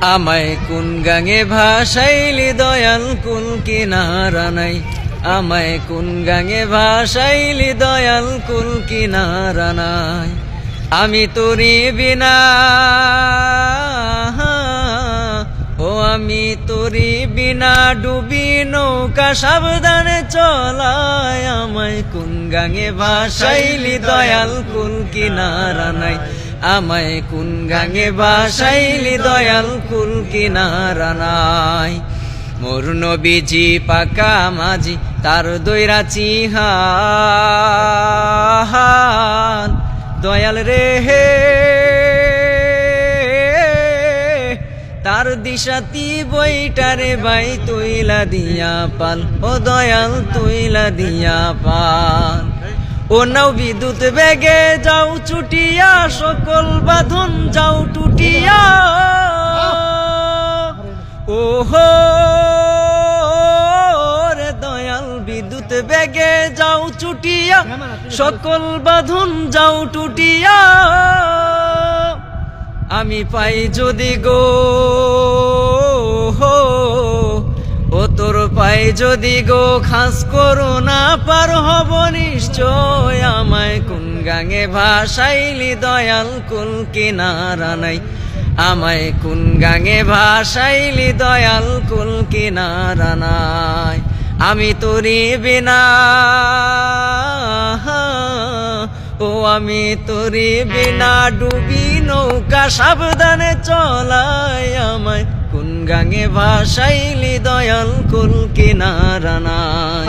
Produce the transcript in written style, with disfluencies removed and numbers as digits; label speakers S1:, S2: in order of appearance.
S1: আমায় কোন গাঙে ভাসাইলি দয়াল কুল কিনারা নাই আমায় কোন গাঙে ভাসাইলি দয়াল কুল কিনারা নাই আমি তোরি বিনা ও আমি তোরি বিনা ডুবি নৌকা সাবধানে চলায় আমায় কোন গাঙে ভাসাইলি দয়াল কুল কিনারা নাই আমায় কোন গাঙে ভাসাইলি দয়াল কুল কিনারা নাই মোর নবীজি পাকা মাঝি তার দৈরাচি হান দয়াল রে হে তার দিশাতি বইটারে বাই তুইলা দিয়া পাল ও দয়াল তুইলা দিয়া পাল ও নাও বিদ্যুৎ বেগে যাও ছুটিয়া সকল বাঁধন যাও টুটিয়া ও হো রে দয়াল বিদ্যুৎ বেগে যাও ছুটিয়া সকল বাঁধন যাও টুটিয়া আমি পাই যদি গো ও তোর পাই যদি গো খাস করো না পার হব নিশ্চয় আমায় কোন গাঙে ভাসাইলি দয়াল কুল কিনারা নাই আমায় কোন গাঙে ভাসাইলি দয়াল কুল কিনারা নাই আমি তোরি বিনা ও আমি তোরি বিনা ডুবি নৌকা সাবধানে চলায় আমায় কোন গাঙে ভাসাইলি দয়াল কুল কিনারা নাই